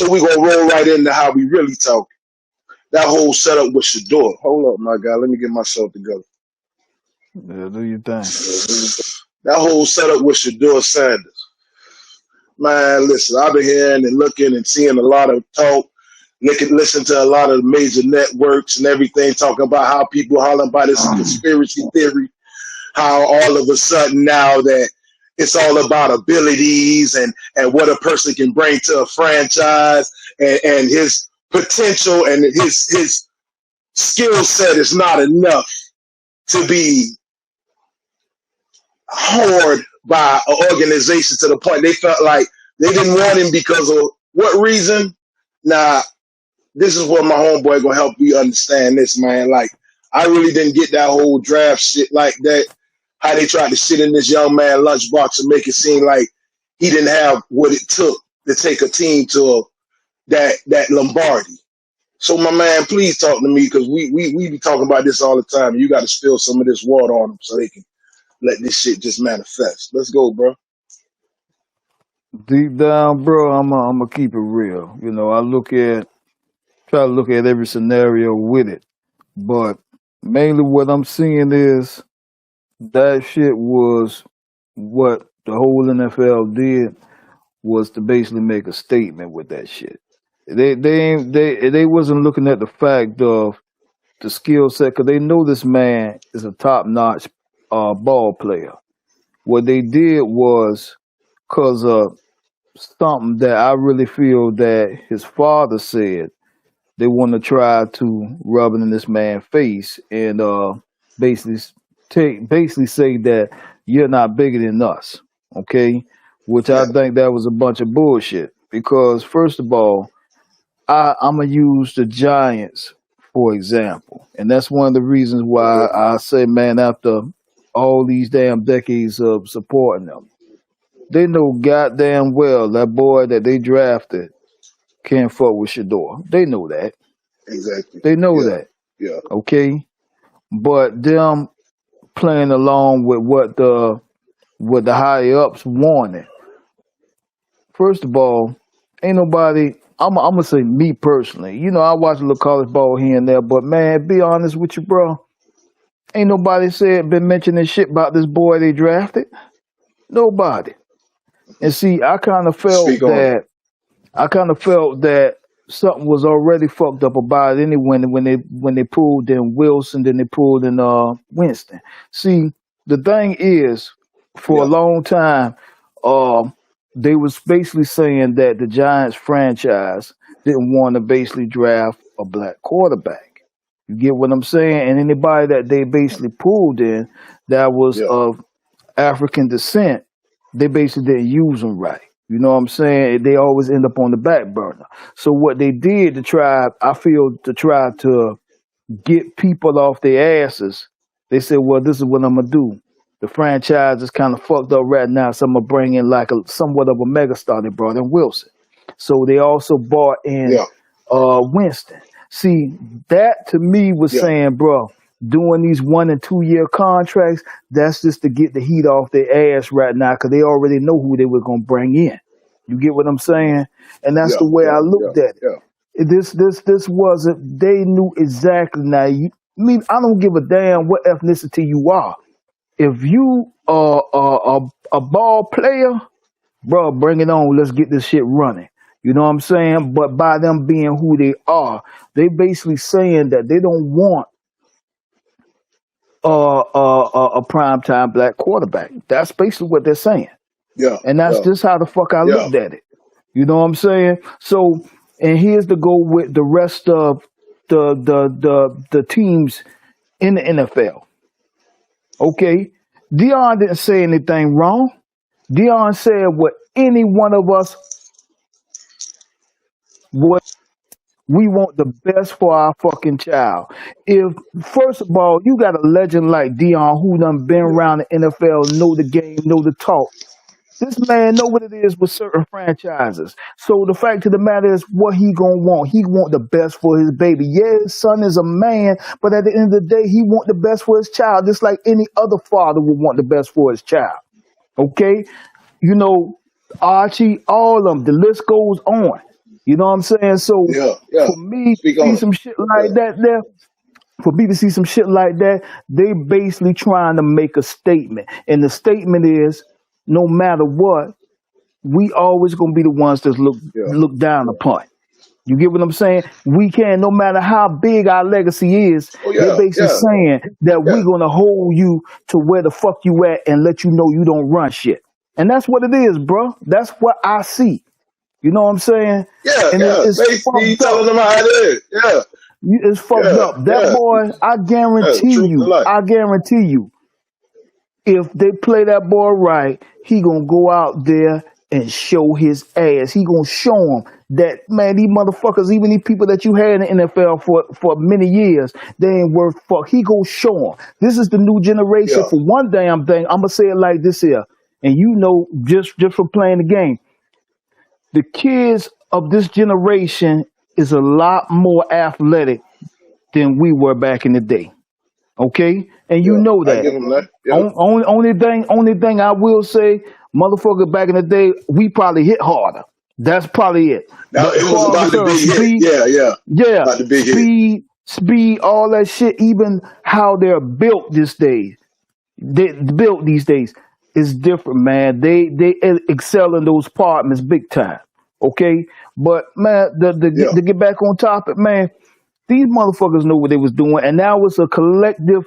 So we gonna roll right into how we really talk. That whole setup with Shedeur. Hold up, my guy. Let me get myself together. Yeah, do your thing. That whole setup with Shedeur Sanders. Man, listen, I've been hearing and looking and seeing a lot of talk, listen to a lot of major networks and everything talking about how people hollering about this conspiracy theory, how all of a sudden now that it's all about abilities and what a person can bring to a franchise and his potential and his skill set is not enough to be hoard by an organization to the point they felt like they didn't want him because of what reason? Nah, this is where my homeboy gonna help you understand this, man. Like, I really didn't get that whole draft shit like that. How they tried to shit in this young man lunchbox and make it seem like he didn't have what it took to take a team to that Lombardi. So my man, please talk to me because we be talking about this all the time. You got to spill some of this water on them so they can let this shit just manifest. Let's go, bro. Deep down, bro, I'm gonna keep it real. You know, try to look at every scenario with it, but mainly what I'm seeing is that shit was what the whole NFL did was to basically make a statement with that shit. They wasn't looking at the fact of the skill set because they know this man is a top notch ball player. What they did was because of something that I really feel that his father said. They want to try to rub it in this man's face and basically basically say that you're not bigger than us, okay? Which I Yeah, think that was a bunch of bullshit. Because first of all, I'm gonna use the Giants for example, and that's one of the reasons why yeah, I say, man, after all these damn decades of supporting them, they know goddamn well that boy that they drafted can't fuck with Shador. They know that. exactly. They know Yeah, that. yeah, Okay, but them playing along with what the higher ups wanted. First of all, ain't nobody. I'm gonna say me personally. You know, I watch a little college ball here and there, but man, be honest with you, bro. Ain't nobody been mentioning shit about this boy they drafted. Nobody. And see, speak on it. I kind of felt that something was already fucked up about it anyway when they pulled in Wilson, then they pulled in Winston. See, the thing is, for a Yeah, long time, uh, they was basically saying that the Giants franchise didn't want to basically draft a black quarterback. You get what I'm saying? And anybody that they basically pulled in that was yeah, of African descent, they basically didn't use them right. You know what I'm saying? They always end up on the back burner. So what they did to try, I feel, to try to get people off their asses, they said, well, this is what I'm gonna do. The franchise is kind of fucked up right now, so I'm gonna bring in like a somewhat of a megastar. They brought in Wilson. So they also brought in yeah, Winston. See, that to me was yeah, saying, bro, doing these 1 and 2 year contracts, that's just to get the heat off their ass right now because they already know who they were gonna bring in. You get what I'm saying? And that's yeah, the way yeah, I yeah, looked at it. yeah. This wasn't. They knew exactly. Now, I mean, I don't give a damn what ethnicity you are. If you are a ball player, bro, bring it on. Let's get this shit running. You know what I'm saying? But by them being who they are, they basically saying that they don't want a prime time black quarterback. That's basically what they're saying, Yeah, and that's yeah, just how the fuck I yeah, looked at it. You know what I'm saying? So, and here's to go with the rest of the teams in the NFL. Okay, Deion didn't say anything wrong. Deion said what any one of us would. We want the best for our fucking child. If first of all, you got a legend like Deion who done been yeah, around the NFL, know the game, know the talk. This man know what it is with certain franchises. So the fact of the matter is what he gonna want. He want the best for his baby. Yeah, his son is a man, but at the end of the day, he want the best for his child, just like any other father would want the best for his child. Okay? You know, Archie, all of them, the list goes on. You know what I'm saying? So Yeah, yeah. for me Speak to see on it. some shit like Yeah, that there, for me to see some shit like that, they basically trying to make a statement. And the statement is no matter what, we always gonna be the ones that's yeah. look down upon. You get what I'm saying? We can, no matter how big our legacy is, Oh they're yeah, basically yeah, saying that yeah, we're gonna hold you to where the fuck you at and let you know you don't run shit. And that's what it is, bro. That's what I see. You know what I'm saying? yeah, And yeah. it's Basically, you fucked telling up. them how it is. Yeah, It's fucked yeah, up. That yeah, boy, yeah. Truth to life. I guarantee you, if they play that boy right, he gonna go out there and show his ass. He gonna show them that, man, these motherfuckers, even these people that you had in the NFL for many years, they ain't worth fuck. He gonna show them. This is the new generation. Yeah, For one damn thing, I'm gonna say it like this here, and you know, just for playing the game, the kids of this generation is a lot more athletic than we were back in the day. Okay, and you yeah. know I that. give them that. Yeah. Only thing I will say, motherfucker, back in the day, we probably hit harder. That's probably it. Now But it as was far as about the big hit. speed, Yeah, yeah. yeah, About the big hit. speed, all that shit, even how they're built these days, they built these days is different, man. They excel in those departments big time. Okay, but man, Yeah, to get back on topic, man, these motherfuckers know what they was doing, and now it's a collective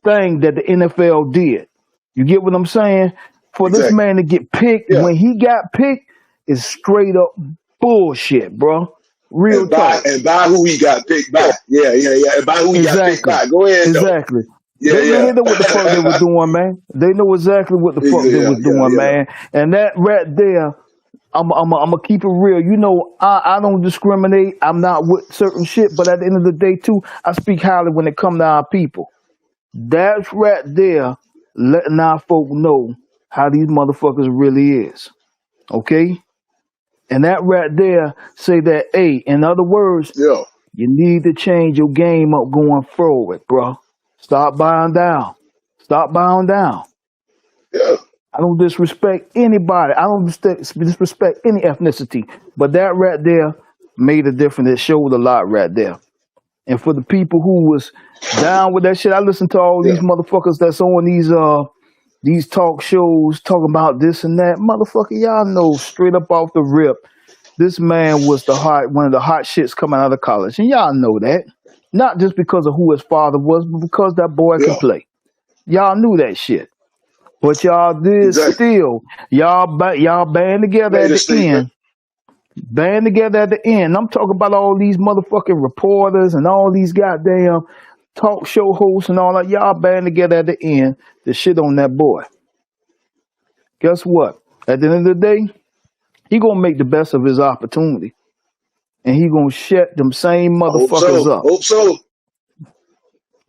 thing that the NFL did. You get what I'm saying? For this exactly. man to get picked Yeah. when he got picked is straight up bullshit, bro. Real talk. And by who he got picked by. Yeah, yeah, yeah. And by who he got picked Exactly. by. Go ahead though. Exactly. Yeah, They know what the fuck they yeah. were doing, man. They know exactly what the fuck they Yeah, was yeah, doing, yeah. man. And that right there, I'm gonna keep it real. You know, I don't discriminate. I'm not with certain shit, but at the end of the day, too, I speak highly when it come to our people. That's right there, letting our folk know how these motherfuckers really is. Okay? And that right there say that, hey, in other words, Yeah. you need to change your game up going forward, bro. Stop bowing down. Stop bowing down. Yeah. I don't disrespect anybody. I don't disrespect any ethnicity. But that right there made a difference. It showed a lot right there. And for the people who was down with that shit, I listen to all these Yeah. motherfuckers that's on these talk shows talking about this and that. Motherfucker, y'all know straight up off the rip, this man was one of the hot shits coming out of college. And y'all know that. Not just because of who his father was, but because that boy can Yeah. play. Y'all knew that shit. But y'all did Exactly. still. Y'all band together Made at a the statement. end. Band together at the end. I'm talking about all these motherfucking reporters and all these goddamn talk show hosts and all that. Y'all band together at the end to shit on that boy. Guess what? At the end of the day, he gonna make the best of his opportunity. And he gonna shut them same I hope motherfuckers so. up. Hope so.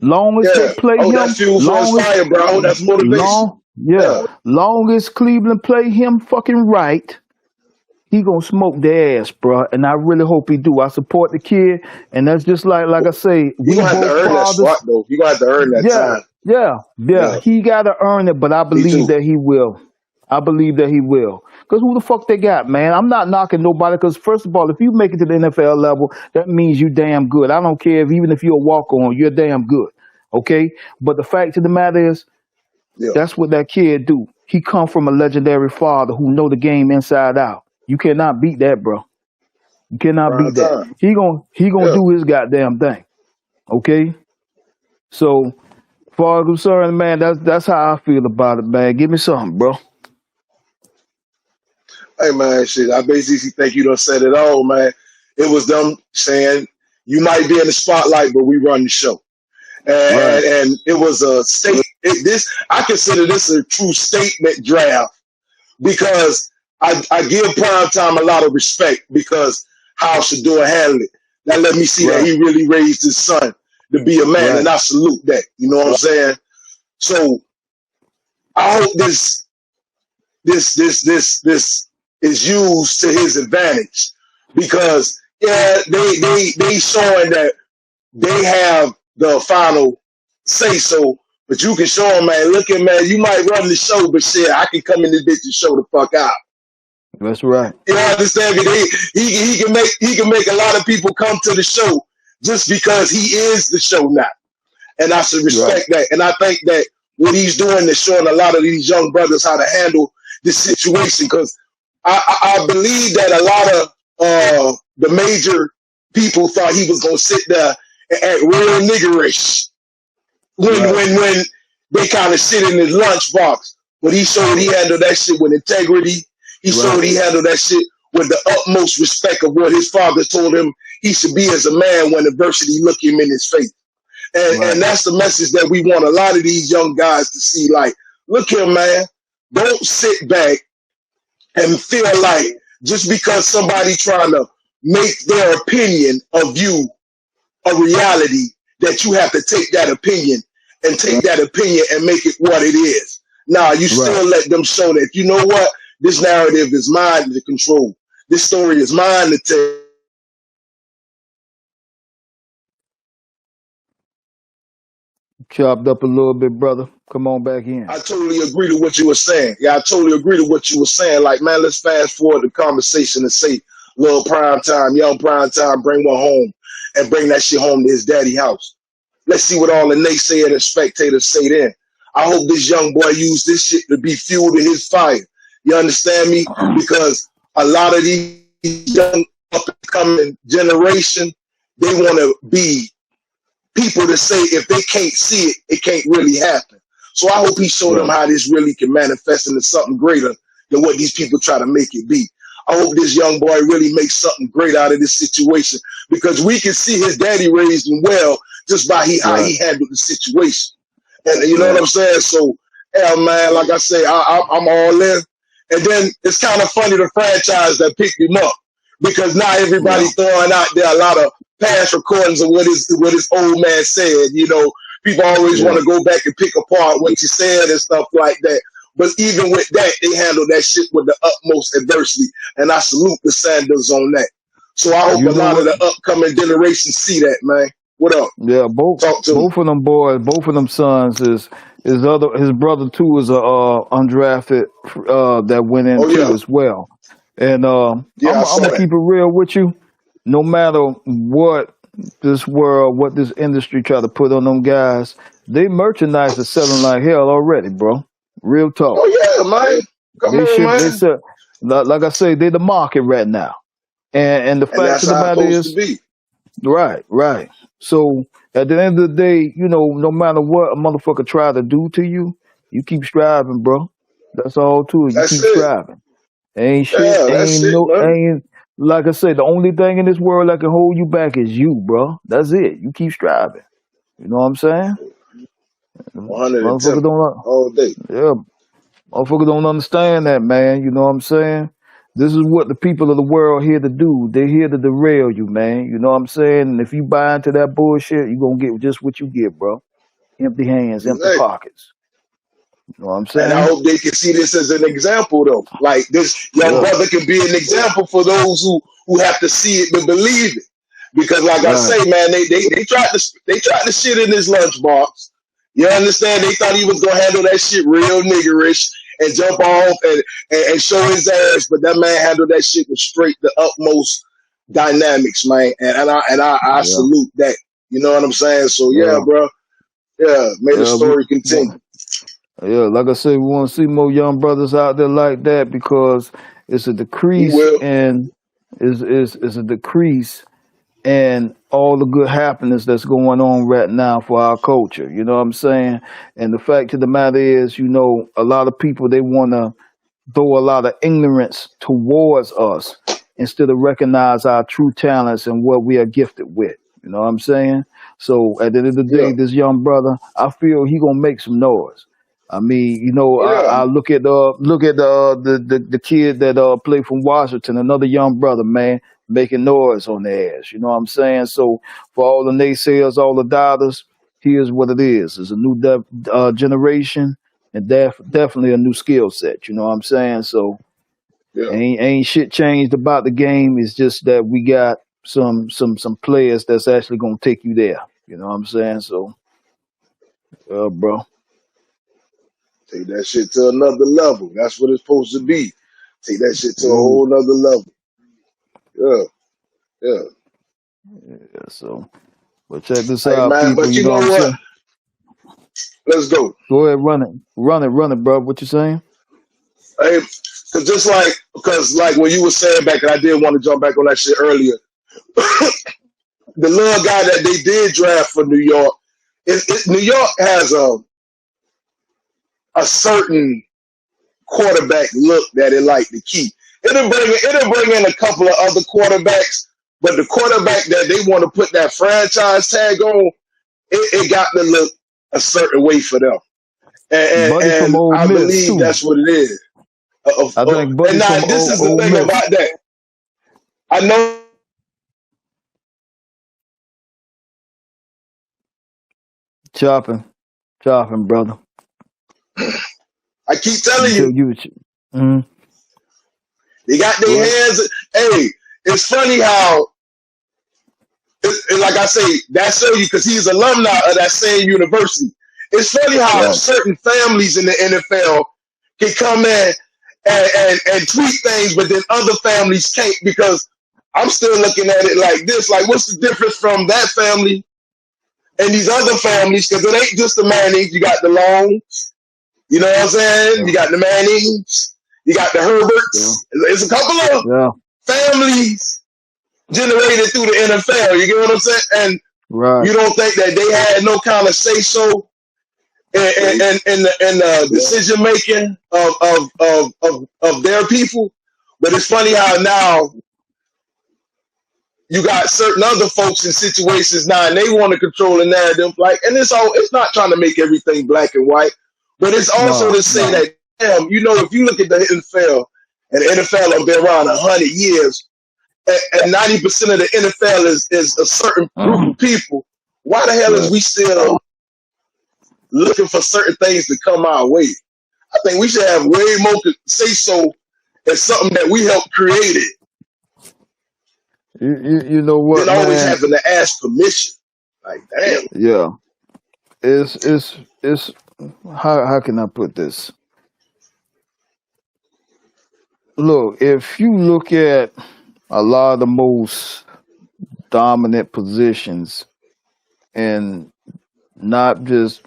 Long as they Yeah. play Oh, that's him, fuel for his long as fire, bro. That's motivation. Yeah. long as Cleveland play him fucking right, he gonna smoke their ass, bro. And I really hope he do. I support the kid, and that's just like I say, He we gonna have to both earn that fathers. spot though. He gonna have to earn that Yeah, time. yeah. Yeah. He gotta earn it, but I Me believe too. that he will. I believe that he will. Cause who the fuck they got, man? I'm not knocking nobody. Cause first of all, if you make it to the NFL level, that means you damn good. I don't care if even if you're a walk on, you're damn good. Okay. But the fact of the matter is, Yeah. that's what that kid do. He come from a legendary father who know the game inside out. You cannot beat that, bro. You cannot Prime beat that. time. He gonna Yeah. do his goddamn thing. Okay. So far as concerned, man, that's how I feel about it, man. Give me something, bro. Hey man, shit. I basically think you done said it all, man. It was them saying you might be in the spotlight, but we run the show. Right. And it was a state. This I consider this a true statement draft because I give Primetime a lot of respect because how Shador handled it. That let me see that Right. he really raised his son to be a man, and Right. I salute that. You know what I'm saying? So I hope this is used to his advantage because yeah, they showing that they have the final say so. But you can show them, man. Look at man, you might run the show, but shit, I can come in this bitch and show the fuck out. That's right. You understand me? He can make a lot of people come to the show just because he is the show now, and I should Right. respect that. And I think that what he's doing is showing a lot of these young brothers how to handle this situation because I believe that a lot of the major people thought he was gonna sit there and act real niggerish Right. when they kind of sit in his lunchbox. But he showed he handled that shit with integrity. He showed Right. he handled that shit with the utmost respect of what his father told him he should be as a man when adversity look him in his face. And Right. that's the message that we want a lot of these young guys to see. Like, look here, man. Don't sit back and feel like just because somebody trying to make their opinion of you a reality that you have to take that opinion and take that opinion and make it what it is. Now, you Right. still let them show that, you know what? This narrative is mine to control. This story is mine to tell. Chopped up a little bit, brother. Come on back in. I totally agree to what you were saying. Yeah, I totally agree to what you were saying. Like, man, let's fast forward the conversation and say, little prime time, young prime time, bring one home and bring that shit home to his daddy house. Let's see what all the naysayers and spectators say then. I hope this young boy use this shit to be fuel to his fire. You understand me? Because a lot of these young up and coming generation, they want to be people to say if they can't see it, it can't really happen. So I hope he showed them Right. how this really can manifest into something greater than what these people try to make it be. I hope this young boy really makes something great out of this situation because we can see his daddy raised him well just by how Right. he handled the situation. And you know what Right. I'm saying? So, yeah, man, like I say, I'm all in. And then it's kind of funny the franchise that picked him up because now everybody Yeah. throwing out there a lot of past recordings of what his old man said. You know, people always want Yeah. to go back and pick apart what you said and stuff like that. But even with that, they handle that shit with the utmost adversity, and I salute the Sanders on that. So I hope You a know lot of what? the upcoming generations see that, man. What up? Yeah, both Talk to me. both of them boys, both of them sons is his brother too is a undrafted that went in Oh yeah, too as well. And yeah, I I'm saw gonna that. keep it real with you. No matter what this world, what this industry try to put on them guys, they merchandise is selling like hell already, bro. Real talk. Oh yeah, man. Come They on, ship they man. sell like I say, they the market right now. And the And fact that's of the how it's matter supposed to is, be. right, right. So at the end of the day, no matter what a motherfucker try to do to you, you keep striving, bro. That's all to it. You That's keep it. striving. Ain't shit, Yeah, that's it, man. ain't like I said, the only thing in this world that can hold you back is you, bro. That's it. You keep striving. You know what I'm saying? 110 Motherfucker don't, all day. yeah, motherfucker don't understand that, man. You know what I'm saying? This is what the people of the world here to do. They're here to derail you, man. You know what I'm saying? And if you buy into that bullshit, you're gonna get just what you get, bro. Empty hands, empty Exactly. pockets. You know what I'm And I saying? hope they can see this as an example, though. Like this young Yeah. brother can be an example for those who have to see it to believe it. Because, like I Right. say, man, they tried to shit in his lunchbox. You understand? They thought he was gonna handle that shit real niggerish and jump off and show his ass, but that man handled that shit with straight the utmost dynamics, man. And I Yeah. salute that. You know what I'm saying? So yeah, Yeah. bro. Yeah, may the Yeah. We story continue. want, yeah, like I said, we want to see more young brothers out there like that because it's a He decrease will. in is a decrease and all the good happiness that's going on right now for our culture. You know what I'm saying? And the fact of the matter is, a lot of people they want to throw a lot of ignorance towards us instead of recognize our true talents and what we are gifted with. You know what I'm saying? So at the end of the Yeah. day, this young brother, I feel he gonna make some noise. I mean, Oh yeah. I look at the kid that played from Washington, another young brother, man, making noise on their ass. You know what I'm saying? So for all the naysayers, all the doubters, here's what it is: it's a new generation and definitely a new skill set. You know what I'm saying? So Yeah. ain't shit changed about the game. It's just that we got some players that's actually gonna take you there. You know what I'm saying? So, bro, Take that shit to another level. That's what it's supposed to be. Take that shit to a Ooh, whole nother level. Yeah, yeah. yeah. So, but check this Hey out, man, people. but You you know know what I'm what? saying? Let's go. Go ahead, run it, bro. What you saying? Hey, cause just like, because like when you were saying back, and I did want to jump back on that shit earlier. The little guy that they did draft for New York, New York has a certain quarterback look that it like to keep. It'll bring in a couple of other quarterbacks, but the quarterback that they want to put that franchise tag on, it got to look a certain way for them. Buddy from And Ole I Miss believe too. that's what it is. I think And Buddy now from this is the Ole thing Miss. about that. I know. Chopping, chopping, brother. I keep You telling tell you, you. Mm, they got go their ahead. hands. Hey, it's funny how, like I say, that show you because he's alumni of that same university. It's funny how Right. certain families in the NFL can come in and tweet things, but then other families can't because I'm still looking at it like this. Like, what's the difference from that family and these other families? Because it ain't just the Mannings. You got the Long, you know what I'm saying? Yeah. You got the Mannings, you got the Yeah. Herberts. It's a couple of Yeah. families generated through the NFL. You get what I'm saying? And Right. you don't think that they had no kind of say so in the decision making of their people? But it's funny how now you got certain other folks in situations now, and they want to control the narrative. Like, and it's not trying to make everything black and white, but it's also No. to say No. that damn, if you look at the NFL, and the NFL have been around 100 years, and 90% of the NFL is a certain group of people. Why the hell is Right. we still looking for certain things to come our way? I think we should have way more to say so as something that we helped create it You know what, than always man? having to ask permission. Like, damn. Yeah. It's how can I put this? Look, if you look at a lot of the most dominant positions in not just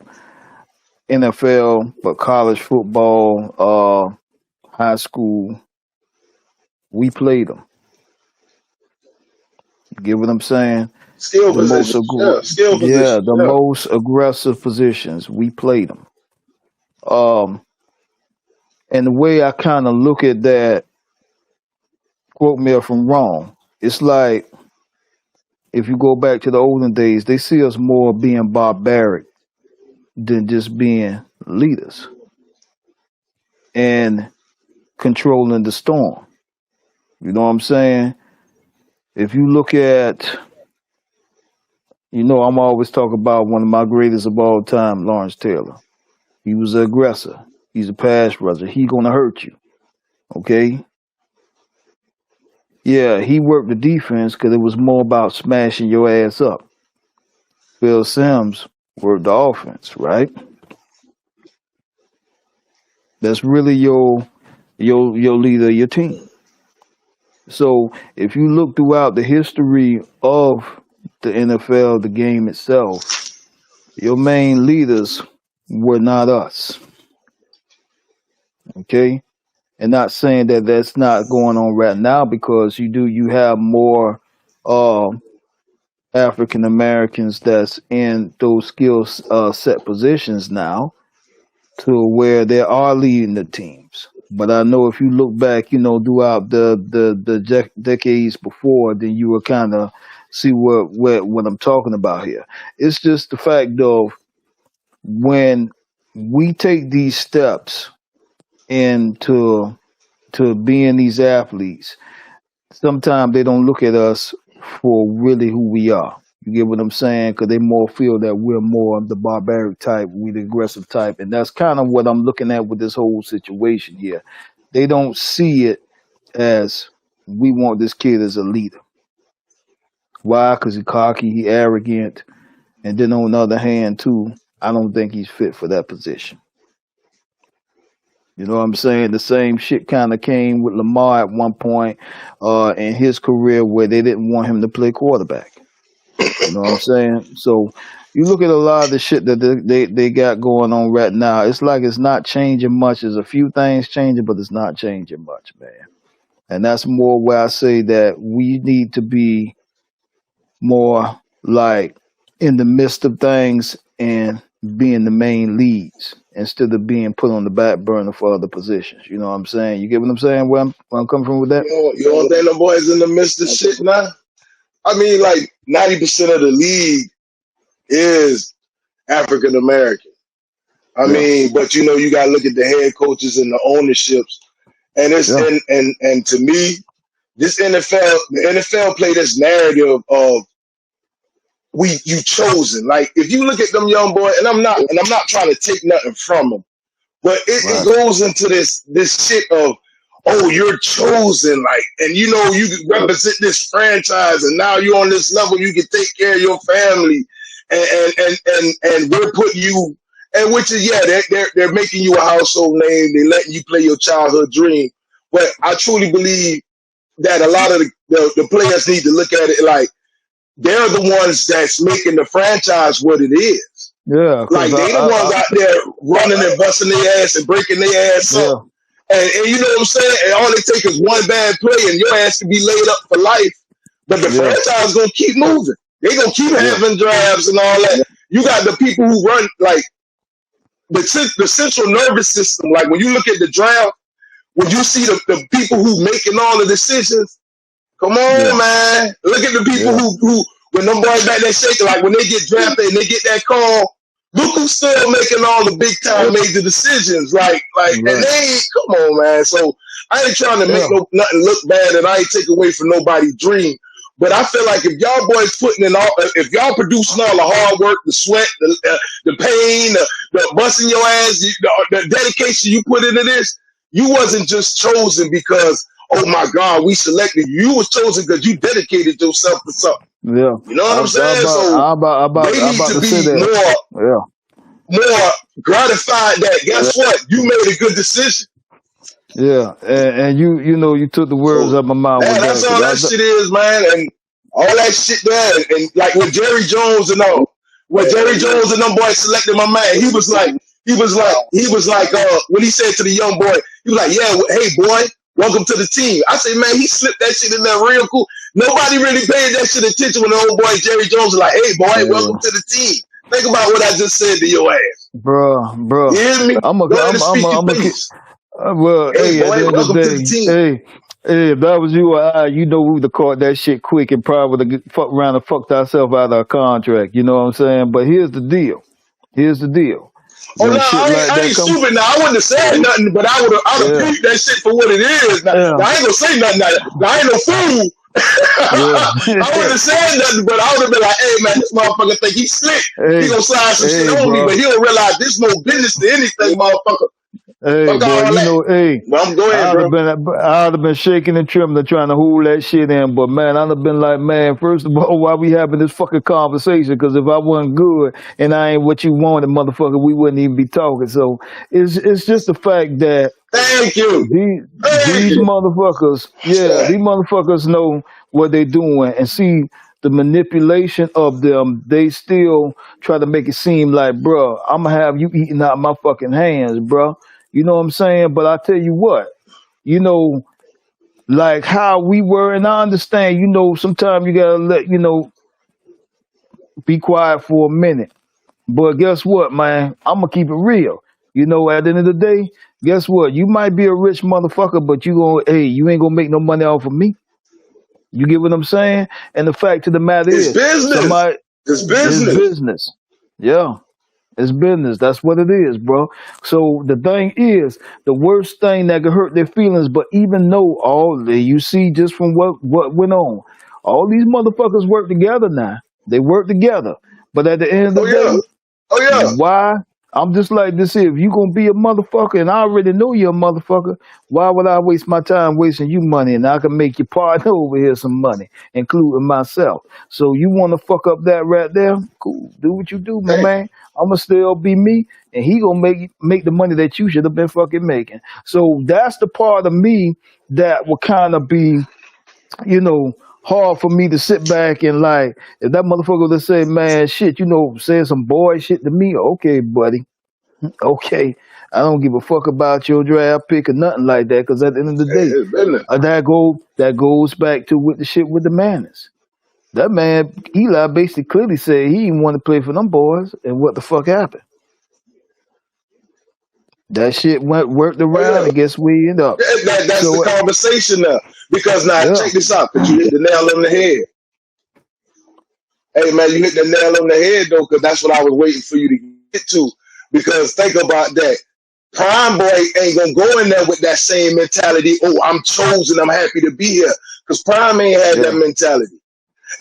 NFL but college football, high school, we played them. Get what I'm saying? Skill The most positions. Yeah, skill yeah, positions. the Yeah. most aggressive positions, we played them. Um, and the way I kind of look at that, quote me if I'm wrong, it's like if you go back to the olden days, they see us more being barbaric than just being leaders and controlling the storm. You know what I'm saying? If you look at, I'm always talking about one of my greatest of all time, Lawrence Taylor. He was an aggressor. He's a pass rusher. He gonna hurt you. Okay? Yeah, he worked the defense because it was more about smashing your ass up. Phil Simms worked the offense, right? That's really your leader of your team. So if you look throughout the history of the NFL, the game itself, your main leaders were not us. Okay? And not saying that that's not going on right now because you have more uh, African Americans that's in those skill set positions now to where they are leading the teams. But I know if you look back, throughout the decades before, then you will kind of see what I'm talking about here. It's just the fact of when we take these steps into to being these athletes, sometimes they don't look at us for really who we are. You get what I'm saying? Because they more feel that we're more of the barbaric type, we the aggressive type, and that's kind of what I'm looking at with this whole situation here. They don't see it as we want this kid as a leader. Why? Because he's cocky, he arrogant, and then on the other hand, too, I don't think he's fit for that position. You know what I'm saying? The same shit kind of came with Lamar at one point in his career where they didn't want him to play quarterback. You know what I'm saying? So you look at a lot of the shit that they got going on right now. It's like it's not changing much. There's a few things changing, but it's not changing much, man. And that's more where I say that we need to be more like in the midst of things and being the main leads instead of being put on the back burner for other positions. You know what I'm saying? You get what I'm saying? Where I'm coming from with that? You don't think the boys in the midst of shit now? I mean, like 90% of the league is African American. I Yeah, mean, but you got to look at the head coaches and the ownerships, and it's yeah, and to me, the NFL play this narrative of you chosen. Like if you look at them young boys, and I'm not trying to take nothing from them, but it right. goes into this shit of, oh, you're chosen, like, and you represent this franchise, and now you're on this level, you can take care of your family, and we're putting you, and which is, yeah, they're making you a household name, they're letting you play your childhood dream, but I truly believe that a lot of the players need to look at it like they're the ones that's making the franchise what it is. Yeah, because Like they the ones out there running and busting their ass and breaking their ass yeah, up. And you know what I'm saying? And all they take is one bad play and your ass can be laid up for life. But the yeah, franchise is gonna keep moving. They gonna keep yeah, having drafts and all that. You got the people who run like the central nervous system. Like when you look at the draft, when you see the people who making all the decisions, come yeah, on, man. Look at the people yeah, who when them boys back there shaking, like when they get drafted and they get that call, look who's still making all the big time major decisions. Like, and right. they ain't, come on, man. So I ain't trying to make Yeah, nothing look bad, and I ain't take away from nobody's dream. But I feel like if y'all boys putting in all, if y'all producing all the hard work, the sweat, the pain, the busting your ass, the dedication you put into this, you wasn't just chosen because, oh my God, we selected you. You was chosen because you dedicated yourself to something. yeah. You know what I'm I saying? So they I'm need about to to say be that. Yeah, more gratified that guess what? You made a good decision. yeah. And you know you took the words So out of my mouth with that's that all because that shit is, man. And all that shit there. And like with Jerry Jones and all, when Jerry Jones and them boys selected my man, he was like, when he said to the young boy, he was like, yeah, hey boy, welcome to the team. I said, man, he slipped that shit in there real cool. Nobody really paid that shit attention when the old boy Jerry Jones was like, hey boy, welcome yeah, to the team. Think about what I just said to your ass. You bro. hear me? Go ahead and speak your I'm a keep. piece. Well, Hey hey, at boy, the end of the welcome to the day, team. hey, if that was you or I, you know we would have caught that shit quick and probably would have fucked around and fucked ourselves out of our contract. You know what I'm saying? But here's the deal. Here's the deal. Oh no, When shit like I that ain't come, stupid now. I wouldn't have said nothing, but I'd have yeah, peeped that shit for what it is. yeah, Now I ain't gonna say nothing. Now I ain't no fool. I yeah. wouldn't have said nothing, but I would have been like, hey man, this motherfucker think he's slick. He hey, gonna slide some shit hey, on me, but bro. he don't realize this no business to anything, motherfucker. Hey, Fuck boy, all you that. know, hey, Well, I'm go ahead, bro. I'd have been shaking and trembling trying to hold that shit in. But man, I'd have been like, man, first of all, why we having this fucking conversation? Because if I wasn't good and I ain't what you wanted, motherfucker, we wouldn't even be talking. So it's just the fact that Thank you. Thank these you. motherfuckers, yeah, these motherfuckers know what they doing and see the manipulation of them. They still try to make it seem like, bro, I'm gonna have you eating out my fucking hands, bro. You know what I'm saying? But I tell you what, you know, like how we were, and I understand, you know, sometimes you gotta let, you know, be quiet for a minute. But guess what, man? I'm gonna keep it real. You know, at the end of the day, guess what? You might be a rich motherfucker, but you ain't gonna make no money off of me. You get what I'm saying? And the fact of the matter It's is, business. somebody It's is business. business. Yeah, it's business. That's what it is, bro. So the thing is, the worst thing that could hurt their feelings, but even though you see just from what went on, all these motherfuckers work together now. They work together. But at the end of the Oh yeah. day, Oh yeah. why? I'm just like this here. If you gonna be a motherfucker and I already know you're a motherfucker, why would I waste my time wasting you money and I can make your partner over here some money, including myself. So you wanna fuck up that right there? Cool. Do what you do, my Hey, man. I'ma still be me and he gonna make the money that you should have been fucking making. So that's the part of me that will kinda be, you know, hard for me to sit back and like if that motherfucker would say, man, shit, saying some boy shit to me, okay, buddy. Okay, I don't give a fuck about your draft pick or nothing like that. Because at the end of the day, it's business. that goes back to with the shit with the Manners. That man Eli basically clearly said he didn't want to play for them boys, and what the fuck happened? That shit went worked Oh around, yeah, and guess we end up. that's the So conversation now. Because now yeah, check this out, because you hit the nail on the head. Hey man, you hit the nail on the head though, because that's what I was waiting for you to get to. Because think about that. Prime Boy ain't gonna go in there with that same mentality. Oh, I'm chosen. I'm happy to be here. Because Prime ain't had that yeah, mentality,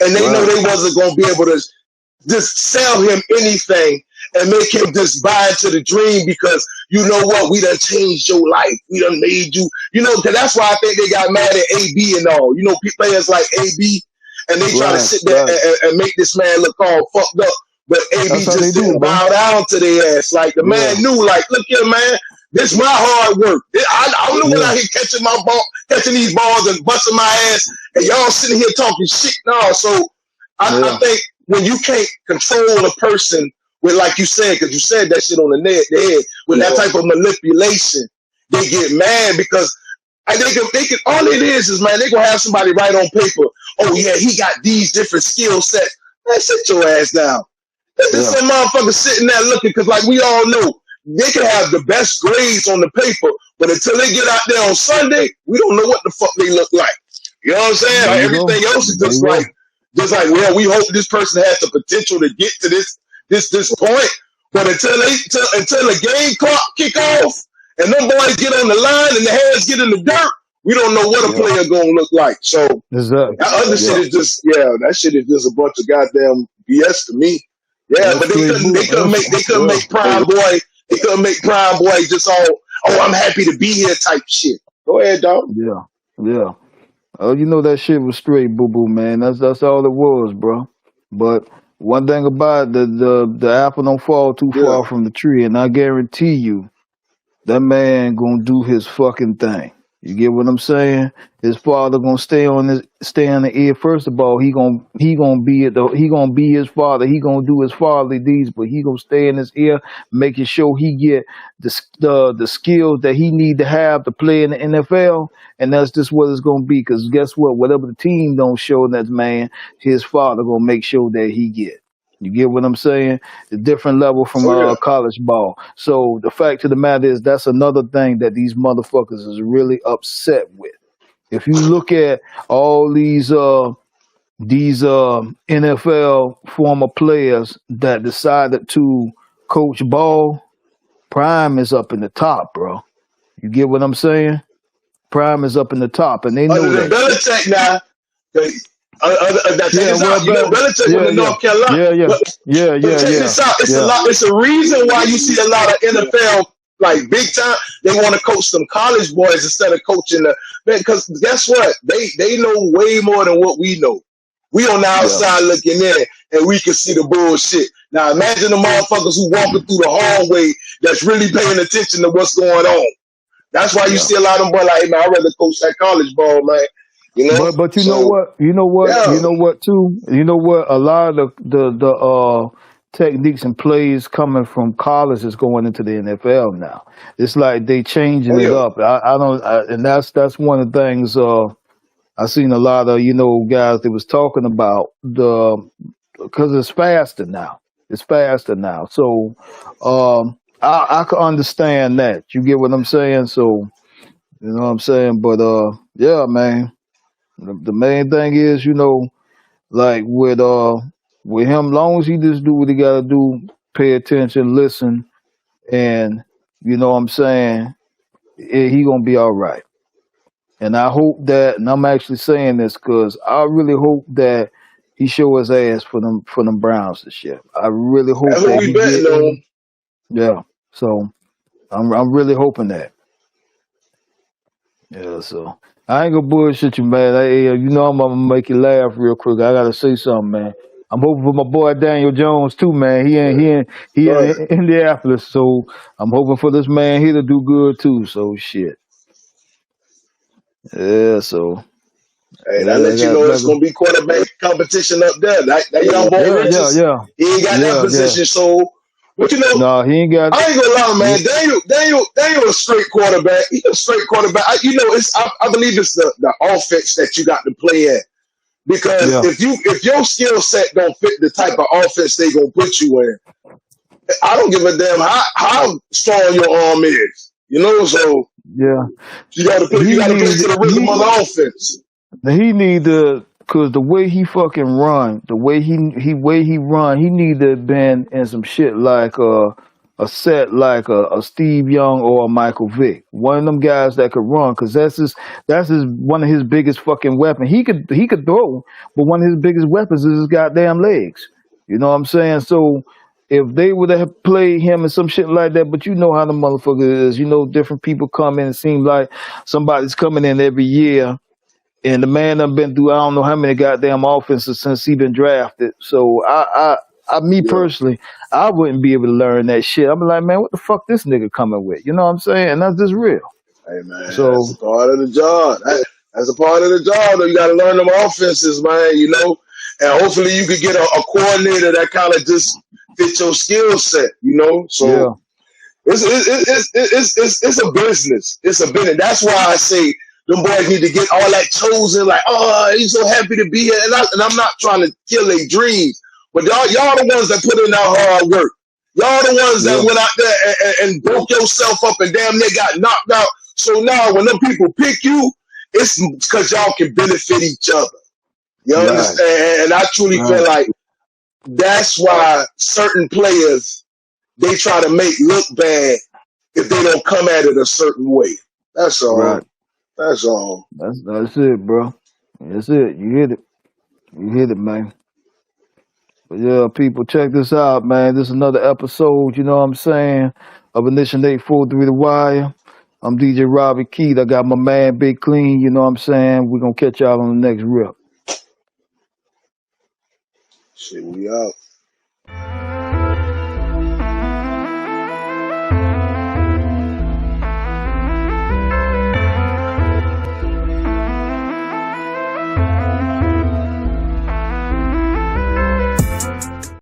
and they know right. they wasn't gonna be able to just sell him anything and make him just buy into the dream because you know what, we done changed your life, we done made you, because that's why I think they got mad at AB and all. Players like AB, and they try to Right, sit there right. and make this man look all fucked up, but AB That's how they just do, didn't bro. bow down to their ass. Like the man Yeah, knew, like, look here, man. This my hard work. I'm the one yeah, out here catching my ball, catching these balls and busting my ass, and y'all sitting here talking shit. No, so I yeah, think when you can't control a person with, like you said, because you said that shit on the head, with that type of manipulation, they get mad because they can. All it is man, they gonna have somebody write on paper. Oh yeah, he got these different skill sets. Man, sit your ass down. There's yeah, some motherfucker sitting there looking, because like we all know, they can have the best grades on the paper, but until they get out there on Sunday, we don't know what the fuck they look like. You know what I'm saying? there Like you go, everything else is there you go. just like, well, we hope this person has the potential to get to this point. But until the game clock kick off and them boys get on the line and the hands get in the dirt, we don't know what a Yeah, player gonna look like. So exactly. that other shit Yeah, is just, that shit is just a bunch of goddamn BS to me. Yeah, that's but they straight couldn't they bull. couldn't That's make they couldn't yeah. make Prime Boy they couldn't make Prime Boy just all, oh, I'm happy to be here type shit. Go ahead, dog. Yeah, yeah. Oh, that shit was straight boo boo, man. That's all it was, bro. But one thing about it, the apple don't fall too Yeah. far from the tree, and I guarantee you, that man gonna do his fucking thing. You get what I'm saying? His father gonna stay on the ear. First of all, he gonna be his father. He gonna do his fatherly deeds, but he gonna stay in his ear, making sure he get the skills that he need to have to play in the NFL. And that's just what it's gonna be. Cause guess what? Whatever the team don't show that man, his father gonna make sure that he get. You get what I'm saying? A different level from Oh yeah. college ball. So the fact of the matter is that's another thing that these motherfuckers is really upset with. If you look at all these NFL former players that decided to coach ball, Prime is up in the top, bro. You get what I'm saying? Prime is up in the top, and they Other know than that shit. Belichick now, now check Yeah, this well, out. Belichick went yeah, to yeah, North Carolina, yeah, yeah, but yeah, but yeah, check yeah, this out. It's a yeah, lot. It's a reason why you see a lot of NFL like big time. They want to coach some college boys instead of coaching the, because guess what? They know way more than what we know. We on the yeah, outside looking in, and we can see the bullshit. Now imagine the motherfuckers who walking through the hallway that's really paying attention to what's going on. That's why you yeah. see a lot of them boys like, hey, man, I'd rather coach that college ball, man. But you know So what? You yeah, know what too? You know what? A lot of the techniques and plays coming from college is going into the NFL now. It's like they changing oh it yeah, up. I don't, and that's one of the things. I seen a lot of guys that was talking about the because it's faster now. It's faster now. So I can understand that. You get what I'm saying? So you know what I'm saying? But yeah, man. The main thing is, like with him, long as he just do what he gotta do, pay attention, listen, and you know what I'm saying, he gonna be all right. And I hope that, and I'm actually saying this because I really hope that he show his ass for them Browns this year. I really hope that's what that we he get betting in. on. Yeah. So I'm really hoping that. Yeah. So I ain't gonna bullshit you, man. You know I'm gonna make you laugh real quick. I gotta say something, man. I'm hoping for my boy Daniel Jones too, man. He Go in ahead. Indianapolis, so I'm hoping for this man here to do good too. So shit. Yeah. So Hey, I yeah, I let you got know like it's gonna be quarterback competition up there. That young boy yeah, yeah, Richards, yeah, he ain't got that yeah. position. So, but you know, No, he ain't got. I ain't gonna lie, He, man. Daniel a straight quarterback. He's a straight quarterback. You know, I believe it's the offense that you got to play at. Because yeah, if your skill set don't fit the type of offense they gonna put you in, I don't give a damn how strong your arm is. You know, so yeah. you gotta play to the rhythm of He the offense. He need to, cause the way he fucking run, the way he run, he need to have been in some shit like a set like a Steve Young or a Michael Vick, one of them guys that could run, cause that's his one of his biggest fucking weapons. He could throw, but one of his biggest weapons is his goddamn legs. You know what I'm saying? So if they would have played him and some shit like that, but you know how the motherfucker is. You know, different people come in. It seems like somebody's coming in every year and the man done been through I don't know how many goddamn offenses since he been drafted. So me Yeah. personally, I wouldn't be able to learn that shit. I'm like, man, what the fuck this nigga coming with? You know what I'm saying? And that's just real. Hey man, that's So a part of the job. That's a part of the job. Though. You got to learn them offenses, man. You know, and hopefully you could get a coordinator that kind of just fits your skill set. You know, yeah, so it's a business. It's a business. That's why I say them boys need to get all that chosen. Like, oh, he's so happy to be here, and I'm not trying to kill their dreams, but y'all the ones that put in that hard work. Y'all the ones that yeah, went out there and broke yourself up and damn near got knocked out. So now when them people pick you, it's because y'all can benefit each other. You right, understand? And I truly feel right, like that's why certain players they try to make look bad if they don't come at it a certain way. That's right. all. That's all. That's it, bro. That's it. You hit it. You hit it, man. But yeah, people, check this out, man. This is another episode, you know what I'm saying, of Initiation 843 The Wire. I'm DJ Robbie Keith. I got my man Big Kleen, you know what I'm saying? We're going to catch y'all on the next rip. Shit, we out.